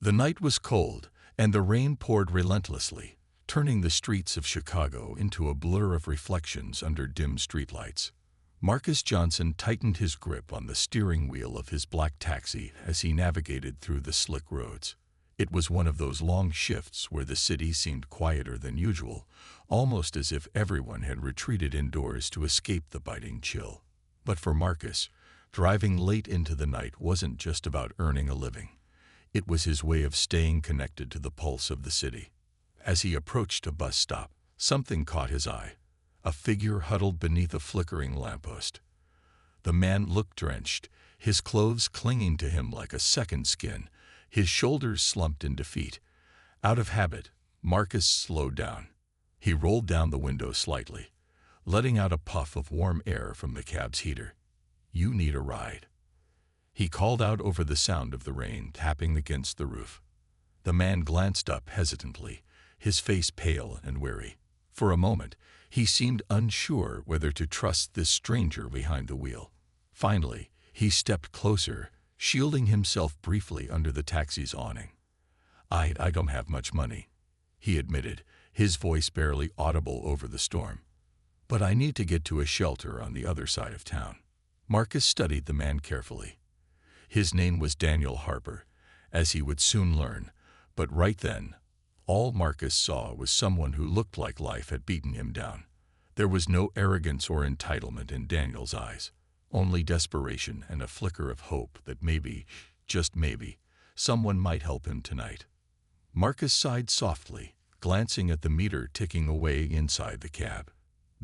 The night was cold, and the rain poured relentlessly, turning the streets of Chicago into a blur of reflections under dim streetlights. Marcus Johnson tightened his grip on the steering wheel of his black taxi as he navigated through the slick roads. It was one of those long shifts where the city seemed quieter than usual, almost as if everyone had retreated indoors to escape the biting chill. But for Marcus, driving late into the night wasn't just about earning a living. It was his way of staying connected to the pulse of the city. As he approached a bus stop, something caught his eye. A figure huddled beneath a flickering lamppost. The man looked drenched, his clothes clinging to him like a second skin, his shoulders slumped in defeat. Out of habit, Marcus slowed down. He rolled down the window slightly, letting out a puff of warm air from the cab's heater. "You need a ride," he called out over the sound of the rain tapping against the roof. The man glanced up hesitantly, his face pale and weary. For a moment, he seemed unsure whether to trust this stranger behind the wheel. Finally, he stepped closer, shielding himself briefly under the taxi's awning. I don't have much money," he admitted, his voice barely audible over the storm. "But I need to get to a shelter on the other side of town." Marcus studied the man carefully. His name was Daniel Harper, as he would soon learn, but right then, all Marcus saw was someone who looked like life had beaten him down. There was no arrogance or entitlement in Daniel's eyes, only desperation and a flicker of hope that maybe, just maybe, someone might help him tonight. Marcus sighed softly, glancing at the meter ticking away inside the cab.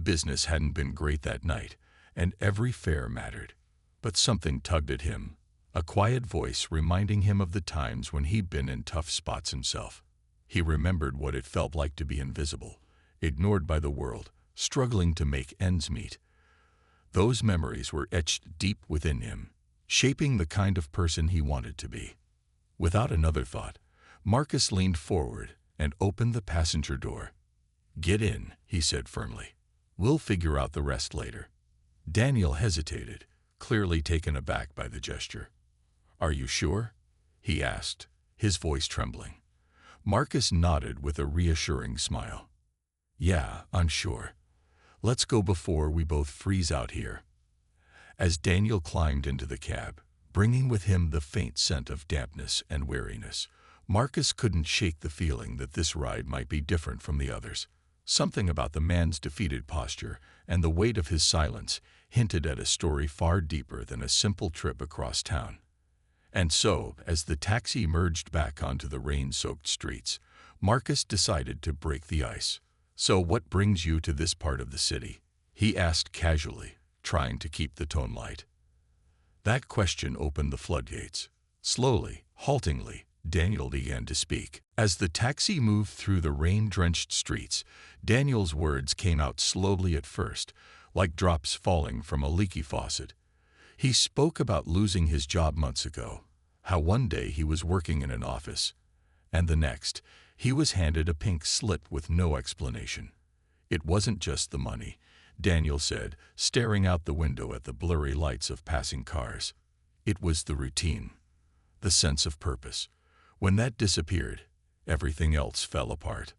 Business hadn't been great that night, and every fare mattered. But something tugged at him, a quiet voice reminding him of the times when he'd been in tough spots himself. He remembered what it felt like to be invisible, ignored by the world, struggling to make ends meet. Those memories were etched deep within him, shaping the kind of person he wanted to be. Without another thought, Marcus leaned forward and opened the passenger door. "Get in," he said firmly. "We'll figure out the rest later." Daniel hesitated, clearly taken aback by the gesture. "Are you sure?" he asked, his voice trembling. Marcus nodded with a reassuring smile. "Yeah, I'm sure. Let's go before we both freeze out here." As Daniel climbed into the cab, bringing with him the faint scent of dampness and weariness, Marcus couldn't shake the feeling that this ride might be different from the others. Something about the man's defeated posture and the weight of his silence hinted at a story far deeper than a simple trip across town. And so, as the taxi merged back onto the rain-soaked streets, Marcus decided to break the ice. "So what brings you to this part of the city?" he asked casually, trying to keep the tone light. That question opened the floodgates. Slowly, haltingly, Daniel began to speak. As the taxi moved through the rain-drenched streets, Daniel's words came out slowly at first, like drops falling from a leaky faucet. He spoke about losing his job months ago, how one day he was working in an office, and the next, he was handed a pink slip with no explanation. It wasn't just the money, Daniel said, staring out the window at the blurry lights of passing cars. It was the routine, the sense of purpose. When that disappeared, everything else fell apart.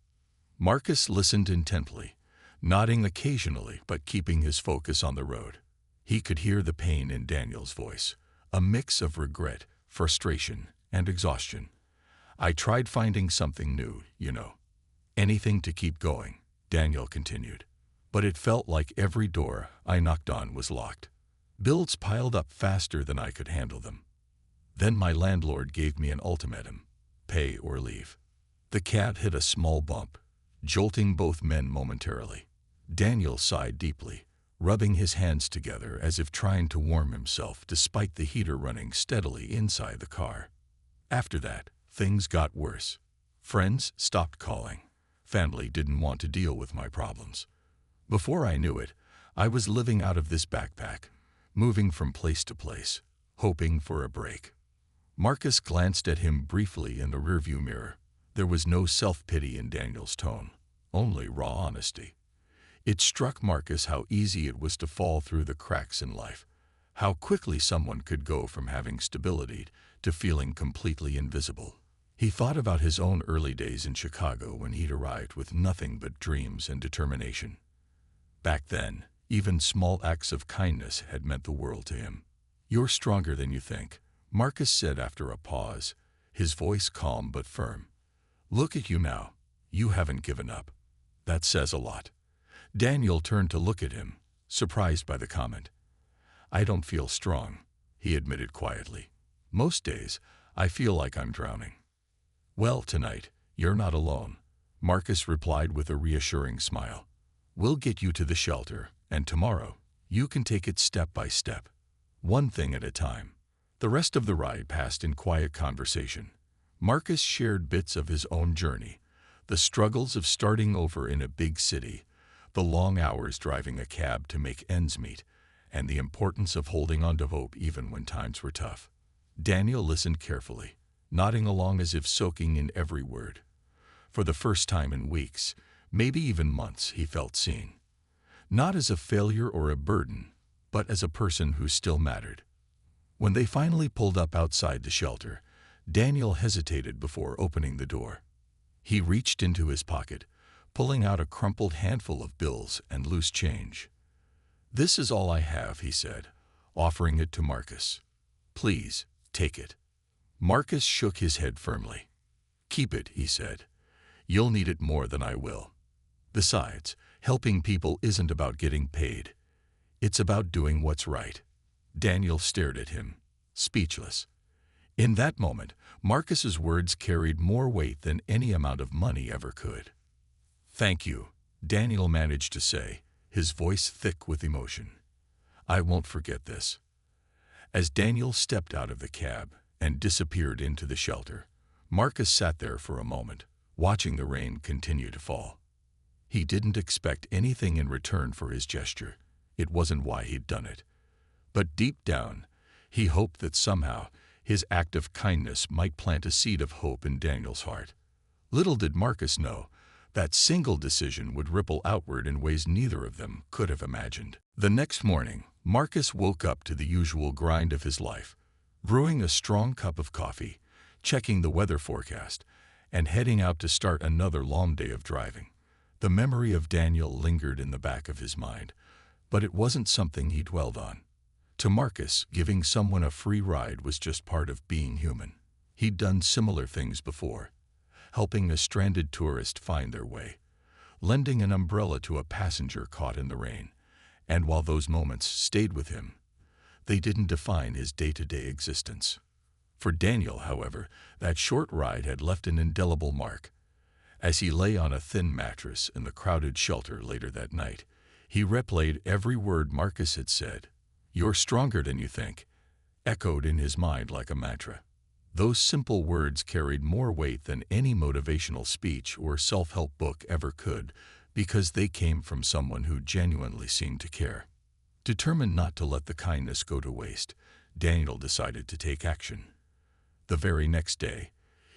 Marcus listened intently, nodding occasionally but keeping his focus on the road. He could hear the pain in Daniel's voice, a mix of regret, frustration, and exhaustion. "I tried finding something new, anything to keep going," Daniel continued. "But it felt like every door I knocked on was locked. Bills piled up faster than I could handle them. Then my landlord gave me an ultimatum: pay or leave." The cab hit a small bump, jolting both men momentarily. Daniel sighed deeply, rubbing his hands together as if trying to warm himself despite the heater running steadily inside the car. After that, things got worse. Friends stopped calling. Family didn't want to deal with my problems. Before I knew it, I was living out of this backpack, moving from place to place, hoping for a break. Marcus glanced at him briefly in the rearview mirror. There was no self-pity in Daniel's tone, only raw honesty. It struck Marcus how easy it was to fall through the cracks in life, how quickly someone could go from having stability to feeling completely invisible. He thought about his own early days in Chicago when he'd arrived with nothing but dreams and determination. Back then, even small acts of kindness had meant the world to him. "You're stronger than you think," Marcus said after a pause, his voice calm but firm. "Look at you now. You haven't given up. That says a lot." Daniel turned to look at him, surprised by the comment. "I don't feel strong," he admitted quietly. "Most days, I feel like I'm drowning." "Well, tonight, you're not alone," Marcus replied with a reassuring smile. "We'll get you to the shelter, and tomorrow, you can take it step by step, one thing at a time." The rest of the ride passed in quiet conversation. Marcus shared bits of his own journey, the struggles of starting over in a big city, the long hours driving a cab to make ends meet, and the importance of holding on to hope even when times were tough. Daniel listened carefully, nodding along as if soaking in every word. For the first time in weeks, maybe even months, he felt seen. Not as a failure or a burden, but as a person who still mattered. When they finally pulled up outside the shelter, Daniel hesitated before opening the door. He reached into his pocket, pulling out a crumpled handful of bills and loose change. "This is all I have," he said, offering it to Marcus. "Please, take it." Marcus shook his head firmly. "Keep it," he said. "You'll need it more than I will. Besides, helping people isn't about getting paid. It's about doing what's right." Daniel stared at him, speechless. In that moment, Marcus's words carried more weight than any amount of money ever could. "Thank you," Daniel managed to say, his voice thick with emotion. "I won't forget this." As Daniel stepped out of the cab and disappeared into the shelter, Marcus sat there for a moment, watching the rain continue to fall. He didn't expect anything in return for his gesture. It wasn't why he'd done it. But deep down, he hoped that somehow his act of kindness might plant a seed of hope in Daniel's heart. Little did Marcus know that single decision would ripple outward in ways neither of them could have imagined. The next morning, Marcus woke up to the usual grind of his life, brewing a strong cup of coffee, checking the weather forecast, and heading out to start another long day of driving. The memory of Daniel lingered in the back of his mind, but it wasn't something he dwelled on. To Marcus, giving someone a free ride was just part of being human. He'd done similar things before, helping a stranded tourist find their way, lending an umbrella to a passenger caught in the rain, and while those moments stayed with him, they didn't define his day-to-day existence. For Daniel, however, that short ride had left an indelible mark. As he lay on a thin mattress in the crowded shelter later that night, he replayed every word Marcus had said. "You're stronger than you think," echoed in his mind like a mantra. Those simple words carried more weight than any motivational speech or self-help book ever could, because they came from someone who genuinely seemed to care. Determined not to let the kindness go to waste, Daniel decided to take action. The very next day,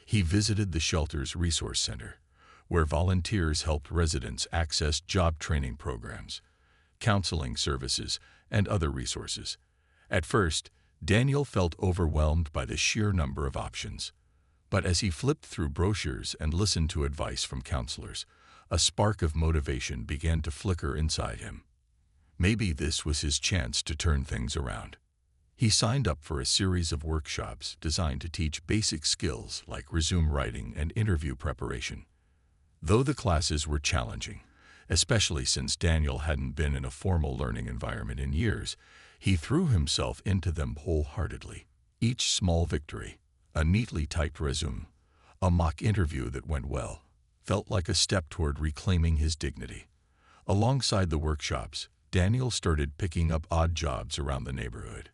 he visited the shelter's resource center, where volunteers helped residents access job training programs, counseling services, and other resources. At first, Daniel felt overwhelmed by the sheer number of options. But as he flipped through brochures and listened to advice from counselors, a spark of motivation began to flicker inside him. Maybe this was his chance to turn things around. He signed up for a series of workshops designed to teach basic skills like resume writing and interview preparation. Though the classes were challenging, especially since Daniel hadn't been in a formal learning environment in years, he threw himself into them wholeheartedly. Each small victory, a neatly typed resume, a mock interview that went well, felt like a step toward reclaiming his dignity. Alongside the workshops, Daniel started picking up odd jobs around the neighborhood,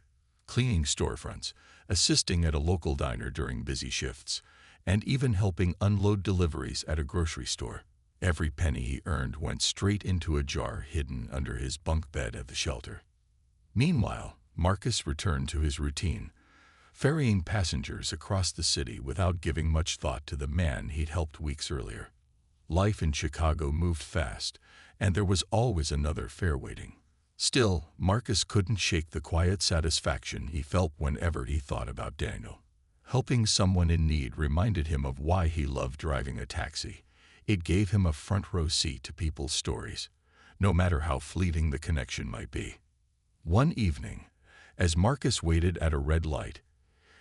cleaning storefronts, assisting at a local diner during busy shifts, and even helping unload deliveries at a grocery store. Every penny he earned went straight into a jar hidden under his bunk bed at the shelter. Meanwhile, Marcus returned to his routine, ferrying passengers across the city without giving much thought to the man he'd helped weeks earlier. Life in Chicago moved fast, and there was always another fare waiting. Still, Marcus couldn't shake the quiet satisfaction he felt whenever he thought about Daniel. Helping someone in need reminded him of why he loved driving a taxi. It gave him a front-row seat to people's stories, no matter how fleeting the connection might be. One evening, as Marcus waited at a red light,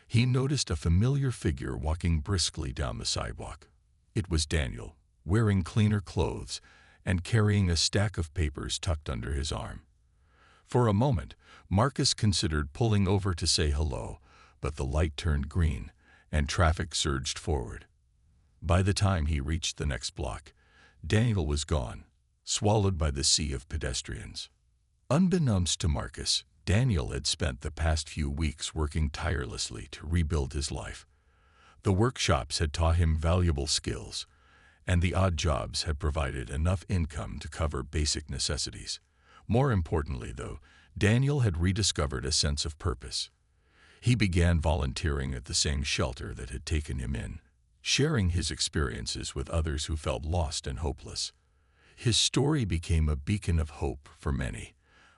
he noticed a familiar figure walking briskly down the sidewalk. It was Daniel, wearing cleaner clothes and carrying a stack of papers tucked under his arm. For a moment, Marcus considered pulling over to say hello, but the light turned green and traffic surged forward. By the time he reached the next block, Daniel was gone, swallowed by the sea of pedestrians. Unbeknownst to Marcus, Daniel had spent the past few weeks working tirelessly to rebuild his life. The workshops had taught him valuable skills, and the odd jobs had provided enough income to cover basic necessities. More importantly, though, Daniel had rediscovered a sense of purpose. He began volunteering at the same shelter that had taken him in, sharing his experiences with others who felt lost and hopeless. His story became a beacon of hope for many,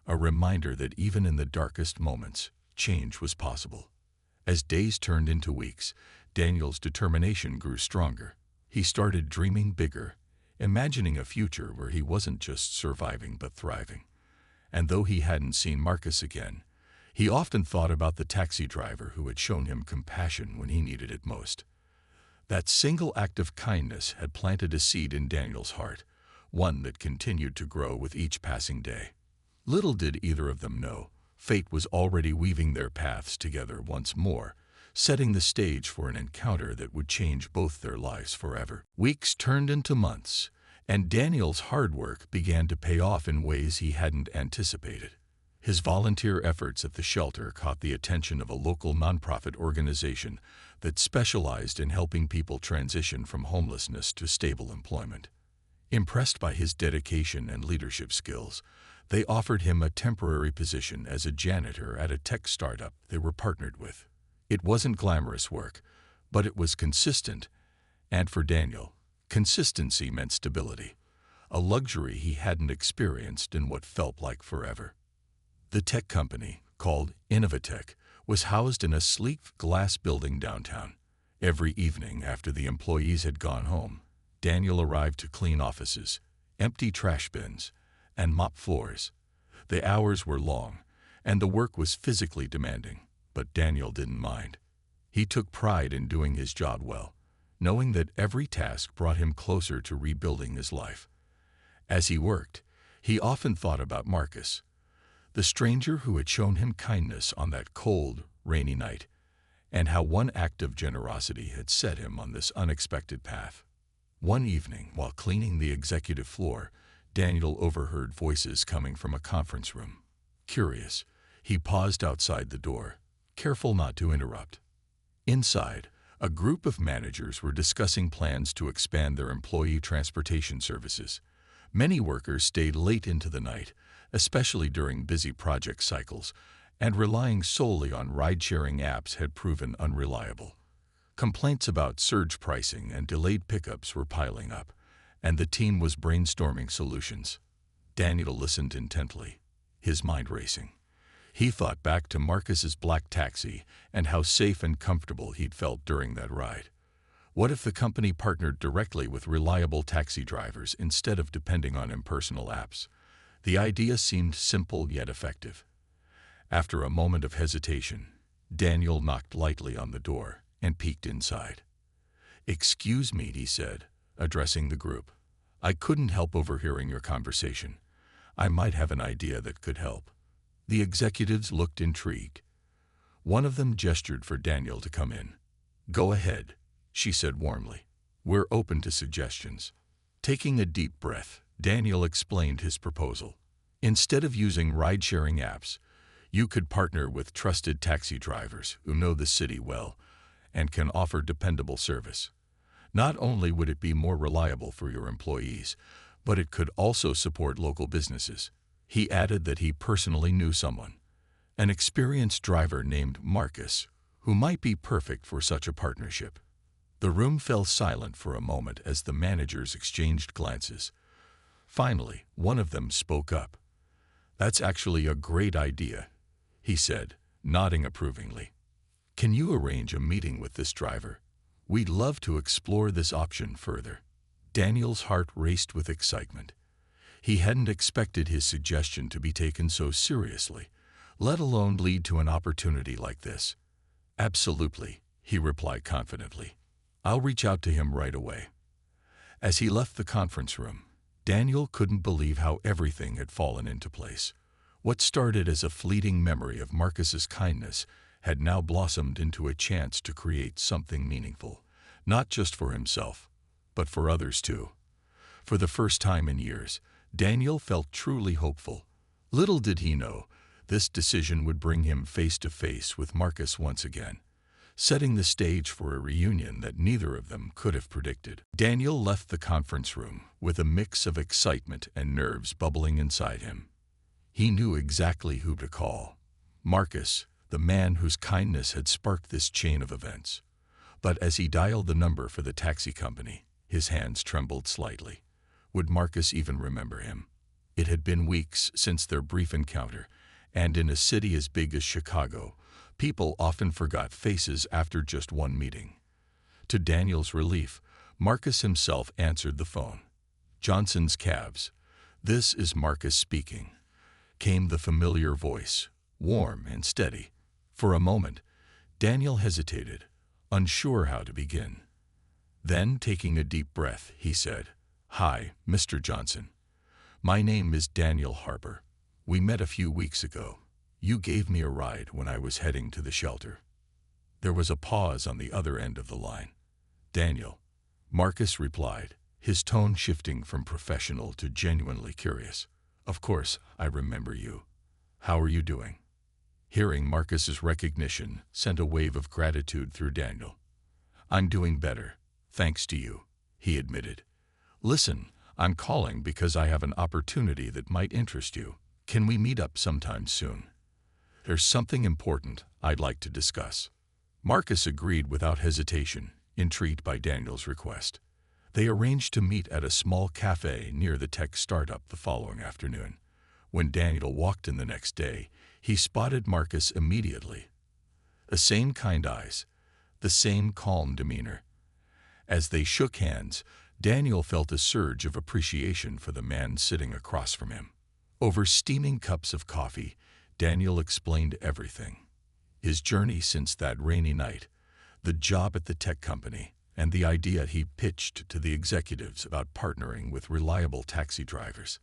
a reminder that even in the darkest moments, change was possible. As days turned into weeks, Daniel's determination grew stronger. He started dreaming bigger, imagining a future where he wasn't just surviving but thriving. And though he hadn't seen Marcus again, he often thought about the taxi driver who had shown him compassion when he needed it most. That single act of kindness had planted a seed in Daniel's heart, one that continued to grow with each passing day. Little did either of them know, fate was already weaving their paths together once more, setting the stage for an encounter that would change both their lives forever. Weeks turned into months, and Daniel's hard work began to pay off in ways he hadn't anticipated. His volunteer efforts at the shelter caught the attention of a local nonprofit organization that specialized in helping people transition from homelessness to stable employment. Impressed by his dedication and leadership skills, they offered him a temporary position as a janitor at a tech startup they were partnered with. It wasn't glamorous work, but it was consistent, and for Daniel, consistency meant stability, a luxury he hadn't experienced in what felt like forever. The tech company, called Innovatech, was housed in a sleek glass building downtown. Every evening after the employees had gone home, Daniel arrived to clean offices, empty trash bins, and mop floors. The hours were long, and the work was physically demanding, but Daniel didn't mind. He took pride in doing his job well, knowing that every task brought him closer to rebuilding his life. As he worked, he often thought about Marcus, the stranger who had shown him kindness on that cold, rainy night, and how one act of generosity had set him on this unexpected path. One evening, while cleaning the executive floor, Daniel overheard voices coming from a conference room. Curious, he paused outside the door, careful not to interrupt. Inside, a group of managers were discussing plans to expand their employee transportation services. Many workers stayed late into the night, especially during busy project cycles, and relying solely on ride-sharing apps had proven unreliable. Complaints about surge pricing and delayed pickups were piling up, and the team was brainstorming solutions. Daniel listened intently, his mind racing. He thought back to Marcus's black taxi and how safe and comfortable he'd felt during that ride. What if the company partnered directly with reliable taxi drivers instead of depending on impersonal apps? The idea seemed simple yet effective. After a moment of hesitation, Daniel knocked lightly on the door and peeked inside. "Excuse me," he said, addressing the group. "I couldn't help overhearing your conversation. I might have an idea that could help." The executives looked intrigued. One of them gestured for Daniel to come in. "Go ahead," she said warmly. "We're open to suggestions." Taking a deep breath, Daniel explained his proposal. Instead of using ride-sharing apps, you could partner with trusted taxi drivers who know the city well and can offer dependable service. Not only would it be more reliable for your employees, but it could also support local businesses. He added that he personally knew someone, an experienced driver named Marcus, who might be perfect for such a partnership. The room fell silent for a moment as the managers exchanged glances. Finally, one of them spoke up. "That's actually a great idea," he said, nodding approvingly. Can you arrange a meeting with this driver? We'd love to explore this option further." Daniel's heart raced with excitement. He hadn't expected his suggestion to be taken so seriously, let alone lead to an opportunity like this. "Absolutely," he replied confidently. "I'll reach out to him right away." As he left the conference room, Daniel couldn't believe how everything had fallen into place. What started as a fleeting memory of Marcus's kindness had now blossomed into a chance to create something meaningful, not just for himself, but for others too. For the first time in years, Daniel felt truly hopeful. Little did he know, this decision would bring him face to face with Marcus once again, setting the stage for a reunion that neither of them could have predicted. Daniel left the conference room with a mix of excitement and nerves bubbling inside him. He knew exactly who to call. Marcus, the man whose kindness had sparked this chain of events. But as he dialed the number for the taxi company, his hands trembled slightly. Would Marcus even remember him? It had been weeks since their brief encounter, and in a city as big as Chicago, people often forgot faces after just one meeting. To Daniel's relief, Marcus himself answered the phone. "Johnson's Cabs. This is Marcus speaking," came the familiar voice, warm and steady. For a moment, Daniel hesitated, unsure how to begin. Then, taking a deep breath, he said, "Hi, Mr. Johnson. My name is Daniel Harper. We met a few weeks ago. You gave me a ride when I was heading to the shelter." There was a pause on the other end of the line. "Daniel," Marcus replied, his tone shifting from professional to genuinely curious. "Of course, I remember you. How are you doing?" Hearing Marcus's recognition sent a wave of gratitude through Daniel. "I'm doing better, thanks to you," he admitted. "Listen, I'm calling because I have an opportunity that might interest you. Can we meet up sometime soon? There's something important I'd like to discuss." Marcus agreed without hesitation, intrigued by Daniel's request. They arranged to meet at a small cafe near the tech startup the following afternoon. When Daniel walked in the next day, he spotted Marcus immediately. The same kind eyes, the same calm demeanor. As they shook hands, Daniel felt a surge of appreciation for the man sitting across from him. Over steaming cups of coffee, Daniel explained everything. His journey since that rainy night, the job at the tech company, and the idea he pitched to the executives about partnering with reliable taxi drivers.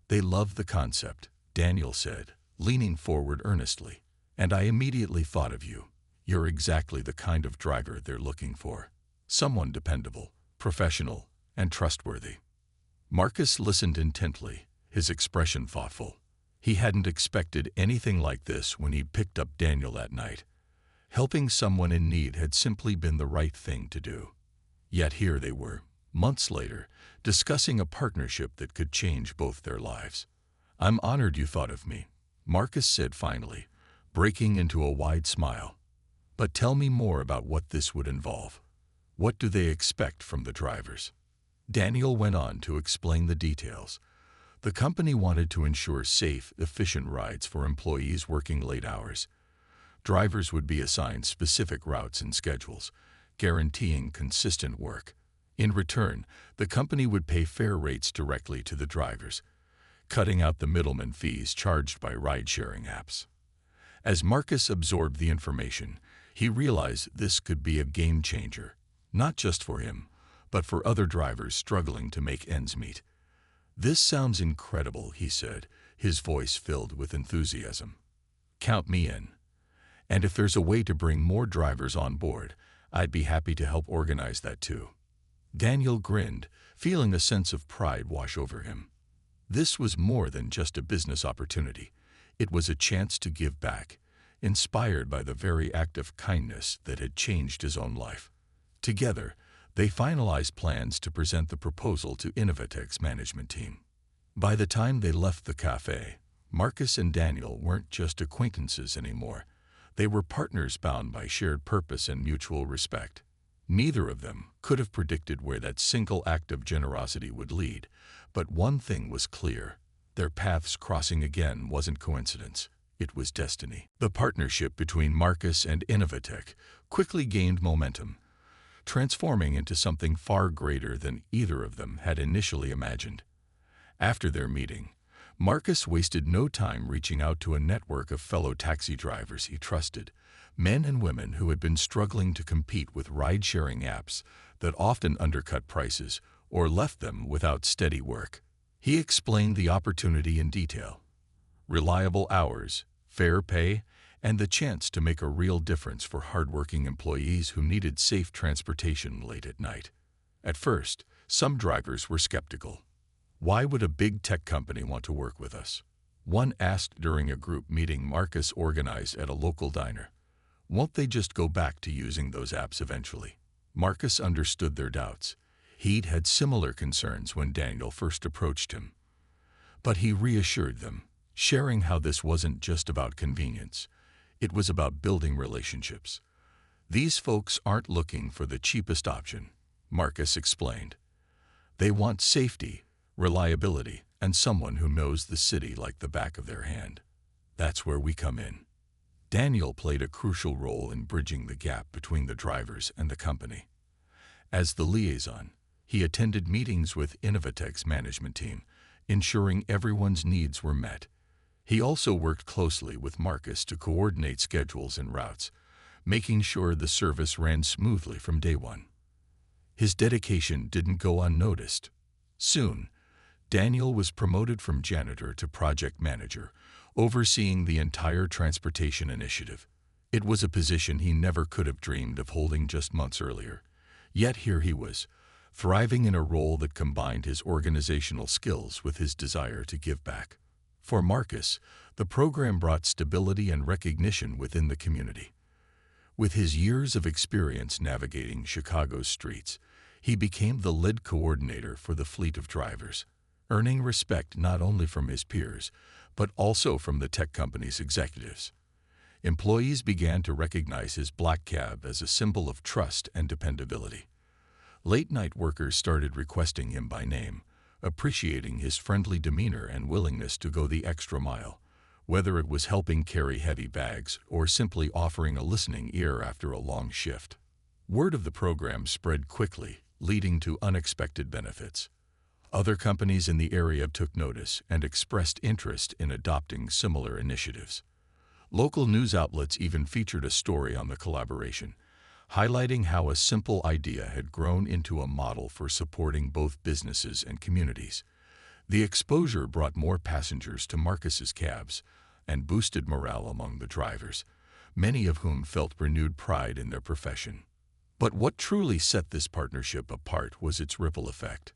"They love the concept," Daniel said, leaning forward earnestly. "And I immediately thought of you. You're exactly the kind of driver they're looking for. Someone dependable, professional, and trustworthy." Marcus listened intently, his expression thoughtful. He hadn't expected anything like this when he picked up Daniel that night. Helping someone in need had simply been the right thing to do. Yet here they were, months later, discussing a partnership that could change both their lives. "I'm honored you thought of me," Marcus said finally, breaking into a wide smile. "But tell me more about what this would involve. What do they expect from the drivers?" Daniel went on to explain the details. The company wanted to ensure safe, efficient rides for employees working late hours. Drivers would be assigned specific routes and schedules, guaranteeing consistent work. In return, the company would pay fair rates directly to the drivers, cutting out the middleman fees charged by ride-sharing apps. As Marcus absorbed the information, he realized this could be a game changer, not just for him, but for other drivers struggling to make ends meet. "This sounds incredible," he said, his voice filled with enthusiasm. "Count me in. And if there's a way to bring more drivers on board, I'd be happy to help organize that too." Daniel grinned, feeling a sense of pride wash over him. This was more than just a business opportunity. It was a chance to give back, inspired by the very act of kindness that had changed his own life. Together, they finalized plans to present the proposal to Innovatech's management team. By the time they left the cafe, Marcus and Daniel weren't just acquaintances anymore. They were partners bound by shared purpose and mutual respect. Neither of them could have predicted where that single act of generosity would lead, but one thing was clear: their paths crossing again wasn't coincidence. It was destiny. The partnership between Marcus and Innovatech quickly gained momentum, transforming into something far greater than either of them had initially imagined. After their meeting, Marcus wasted no time reaching out to a network of fellow taxi drivers he trusted, men and women who had been struggling to compete with ride-sharing apps that often undercut prices or left them without steady work. He explained the opportunity in detail: reliable hours, fair pay, and the chance to make a real difference for hardworking employees who needed safe transportation late at night. At first, some drivers were skeptical. Why would a big tech company want to work with us? One asked during a group meeting Marcus organized at a local diner. Won't they just go back to using those apps eventually? Marcus understood their doubts. He'd had similar concerns when Daniel first approached him. But he reassured them, sharing how this wasn't just about convenience. It was about building relationships. These folks aren't looking for the cheapest option, Marcus explained. They want safety, reliability, and someone who knows the city like the back of their hand. That's where we come in. Daniel played a crucial role in bridging the gap between the drivers and the company. As the liaison, he attended meetings with Innovatech's management team, ensuring everyone's needs were met. He also worked closely with Marcus to coordinate schedules and routes, making sure the service ran smoothly from day one. His dedication didn't go unnoticed. Soon, Daniel was promoted from janitor to project manager, overseeing the entire transportation initiative. It was a position he never could have dreamed of holding just months earlier. Yet here he was, thriving in a role that combined his organizational skills with his desire to give back. For Marcus, the program brought stability and recognition within the community. With his years of experience navigating Chicago's streets, he became the lead coordinator for the fleet of drivers, earning respect not only from his peers, but also from the tech company's executives. Employees began to recognize his black cab as a symbol of trust and dependability. Late-night workers started requesting him by name, appreciating his friendly demeanor and willingness to go the extra mile, whether it was helping carry heavy bags or simply offering a listening ear after a long shift. Word of the program spread quickly, leading to unexpected benefits. Other companies in the area took notice and expressed interest in adopting similar initiatives. Local news outlets even featured a story on the collaboration, highlighting how a simple idea had grown into a model for supporting both businesses and communities. The exposure brought more passengers to Marcus's cabs and boosted morale among the drivers, many of whom felt renewed pride in their profession. But what truly set this partnership apart was its ripple effect.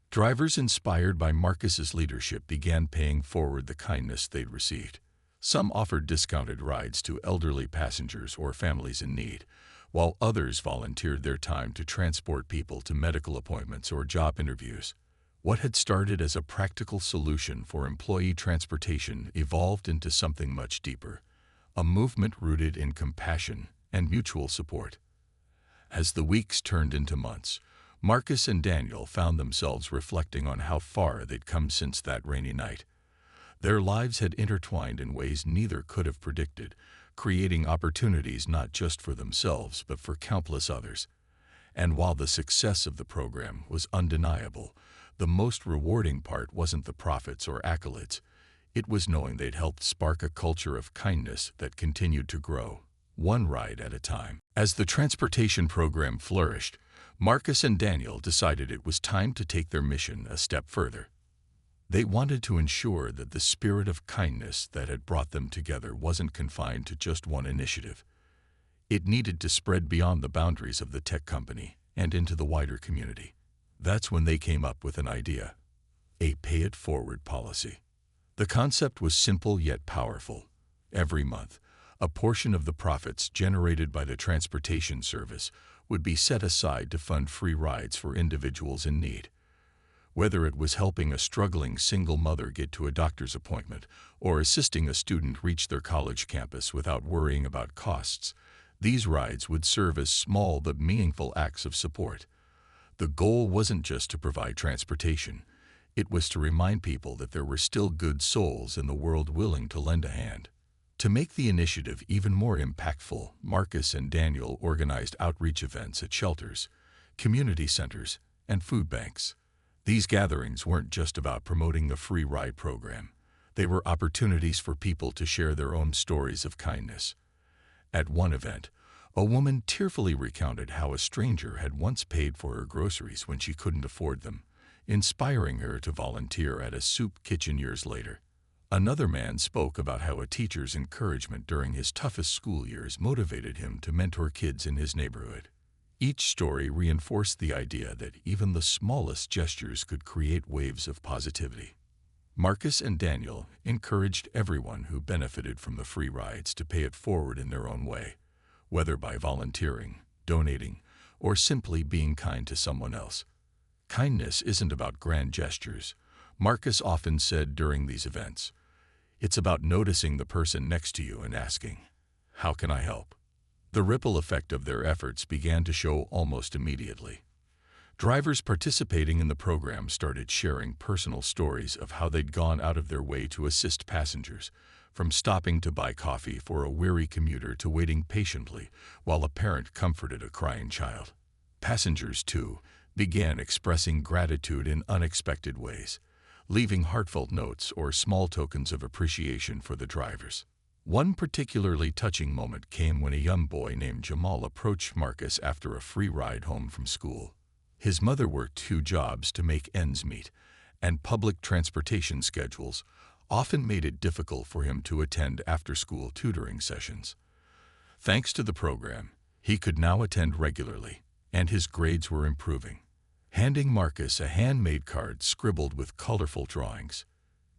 Drivers inspired by Marcus's leadership began paying forward the kindness they'd received. Some offered discounted rides to elderly passengers or families in need, while others volunteered their time to transport people to medical appointments or job interviews. What had started as a practical solution for employee transportation evolved into something much deeper, a movement rooted in compassion and mutual support. As the weeks turned into months, Marcus and Daniel found themselves reflecting on how far they'd come since that rainy night. Their lives had intertwined in ways neither could have predicted, creating opportunities not just for themselves but for countless others. And while the success of the program was undeniable, the most rewarding part wasn't the profits or accolades. It was knowing they'd helped spark a culture of kindness that continued to grow, one ride at a time. As the transportation program flourished, Marcus and Daniel decided it was time to take their mission a step further. They wanted to ensure that the spirit of kindness that had brought them together wasn't confined to just one initiative. It needed to spread beyond the boundaries of the tech company and into the wider community. That's when they came up with an idea: a pay-it-forward policy. The concept was simple yet powerful. Every month, a portion of the profits generated by the transportation service would be set aside to fund free rides for individuals in need. Whether it was helping a struggling single mother get to a doctor's appointment or assisting a student reach their college campus without worrying about costs, these rides would serve as small but meaningful acts of support. The goal wasn't just to provide transportation. It was to remind people that there were still good souls in the world willing to lend a hand. To make the initiative even more impactful, Marcus and Daniel organized outreach events at shelters, community centers, and food banks. These gatherings weren't just about promoting the free ride program. They were opportunities for people to share their own stories of kindness. At one event, a woman tearfully recounted how a stranger had once paid for her groceries when she couldn't afford them, inspiring her to volunteer at a soup kitchen years later. Another man spoke about how a teacher's encouragement during his toughest school years motivated him to mentor kids in his neighborhood. Each story reinforced the idea that even the smallest gestures could create waves of positivity. Marcus and Daniel encouraged everyone who benefited from the free rides to pay it forward in their own way, whether by volunteering, donating, or simply being kind to someone else. Kindness isn't about grand gestures, Marcus often said during these events. It's about noticing the person next to you and asking, "How can I help?" The ripple effect of their efforts began to show almost immediately. Drivers participating in the program started sharing personal stories of how they'd gone out of their way to assist passengers, from stopping to buy coffee for a weary commuter to waiting patiently while a parent comforted a crying child. Passengers, too, began expressing gratitude in unexpected ways, leaving heartfelt notes or small tokens of appreciation for the drivers. One particularly touching moment came when a young boy named Jamal approached Marcus after a free ride home from school. His mother worked 2 jobs to make ends meet, and public transportation schedules often made it difficult for him to attend after-school tutoring sessions. Thanks to the program, he could now attend regularly, and his grades were improving. Handing Marcus a handmade card scribbled with colorful drawings,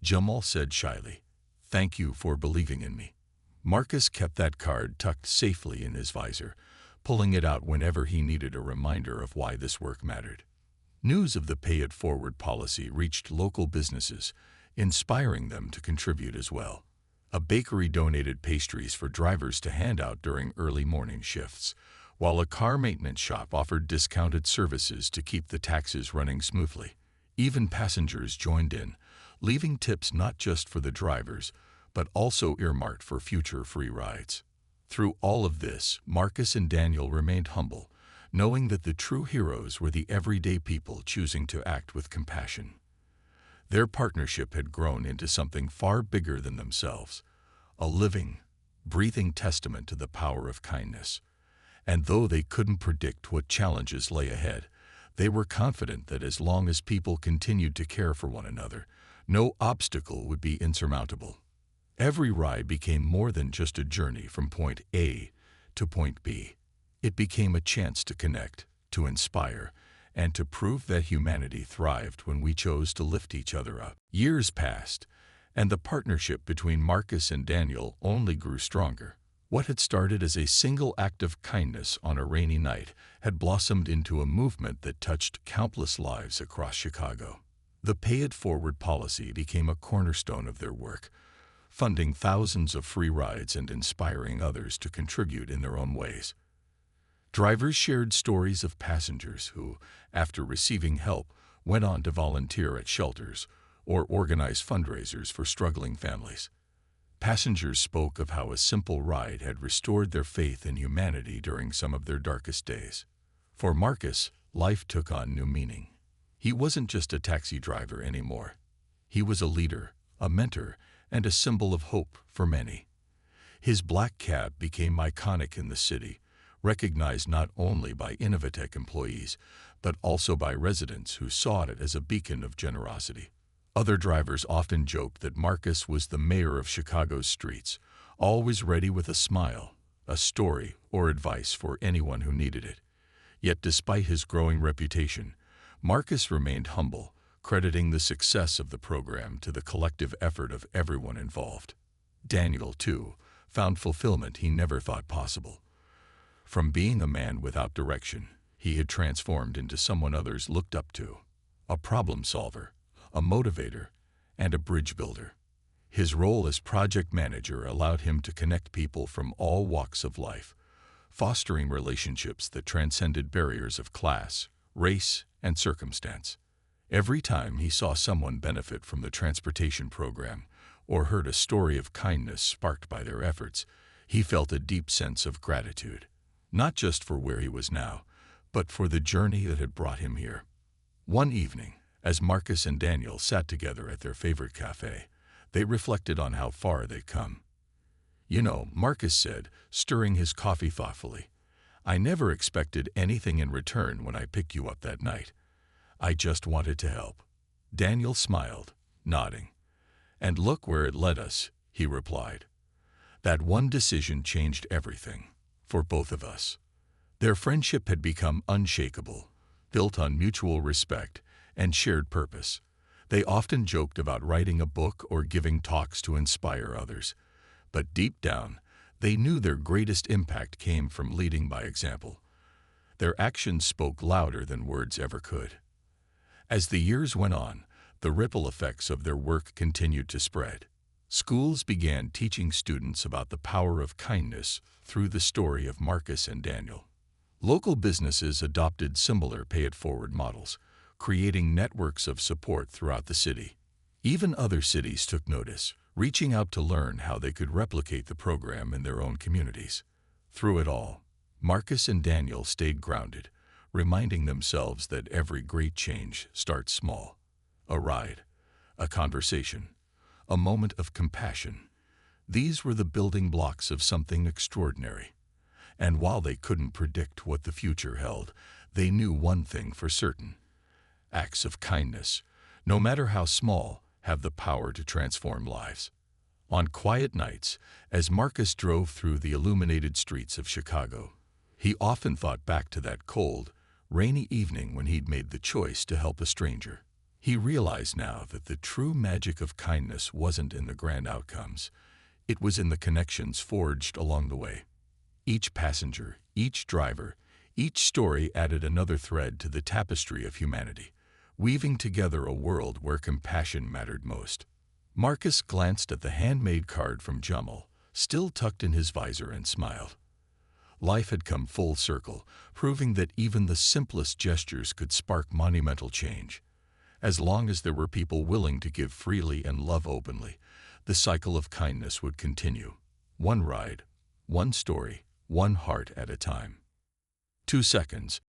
Jamal said shyly, "Thank you for believing in me." Marcus kept that card tucked safely in his visor, pulling it out whenever he needed a reminder of why this work mattered. News of the Pay It Forward policy reached local businesses, inspiring them to contribute as well. A bakery donated pastries for drivers to hand out during early morning shifts, while a car maintenance shop offered discounted services to keep the taxis running smoothly. Even passengers joined in, leaving tips not just for the drivers, but also earmarked for future free rides. Through all of this, Marcus and Daniel remained humble, knowing that the true heroes were the everyday people choosing to act with compassion. Their partnership had grown into something far bigger than themselves, a living, breathing testament to the power of kindness. And though they couldn't predict what challenges lay ahead, they were confident that as long as people continued to care for one another, no obstacle would be insurmountable. Every ride became more than just a journey from point A to point B. It became a chance to connect, to inspire, and to prove that humanity thrived when we chose to lift each other up. Years passed, and the partnership between Marcus and Daniel only grew stronger. What had started as a single act of kindness on a rainy night had blossomed into a movement that touched countless lives across Chicago. The Pay It Forward policy became a cornerstone of their work, funding thousands of free rides and inspiring others to contribute in their own ways. Drivers shared stories of passengers who, after receiving help, went on to volunteer at shelters or organize fundraisers for struggling families. Passengers spoke of how a simple ride had restored their faith in humanity during some of their darkest days. For Marcus, life took on new meaning. He wasn't just a taxi driver anymore. He was a leader, a mentor, and a symbol of hope for many. His black cab became iconic in the city, recognized not only by Innovatech employees, but also by residents who saw it as a beacon of generosity. Other drivers often joked that Marcus was the mayor of Chicago's streets, always ready with a smile, a story, or advice for anyone who needed it. Yet despite his growing reputation, Marcus remained humble, crediting the success of the program to the collective effort of everyone involved. Daniel, too, found fulfillment he never thought possible. From being a man without direction, he had transformed into someone others looked up to, a problem solver, a motivator, and a bridge builder. His role as project manager allowed him to connect people from all walks of life, fostering relationships that transcended barriers of class, race, and circumstance. Every time he saw someone benefit from the transportation program, or heard a story of kindness sparked by their efforts, he felt a deep sense of gratitude, not just for where he was now, but for the journey that had brought him here. One evening, as Marcus and Daniel sat together at their favorite cafe, they reflected on how far they'd come. "You know," Marcus said, stirring his coffee thoughtfully, "I never expected anything in return when I picked you up that night. I just wanted to help." Daniel smiled, nodding. "And look where it led us," he replied. "That one decision changed everything, for both of us." Their friendship had become unshakable, built on mutual respect and shared purpose. They often joked about writing a book or giving talks to inspire others, but deep down, they knew their greatest impact came from leading by example. Their actions spoke louder than words ever could. As the years went on, the ripple effects of their work continued to spread. Schools began teaching students about the power of kindness through the story of Marcus and Daniel. Local businesses adopted similar pay-it-forward models, creating networks of support throughout the city. Even other cities took notice, reaching out to learn how they could replicate the program in their own communities. Through it all, Marcus and Daniel stayed grounded, reminding themselves that every great change starts small. A ride, a conversation, a moment of compassion. These were the building blocks of something extraordinary. And while they couldn't predict what the future held, they knew one thing for certain. Acts of kindness, no matter how small, have the power to transform lives. On quiet nights, as Marcus drove through the illuminated streets of Chicago, he often thought back to that cold, rainy evening when he'd made the choice to help a stranger. He realized now that the true magic of kindness wasn't in the grand outcomes. It was in the connections forged along the way. Each passenger, each driver, each story added another thread to the tapestry of humanity, weaving together a world where compassion mattered most. Marcus glanced at the handmade card from Jamal, still tucked in his visor, and smiled. Life had come full circle, proving that even the simplest gestures could spark monumental change. As long as there were people willing to give freely and love openly, the cycle of kindness would continue. One ride, one story, one heart at a time. 2 seconds,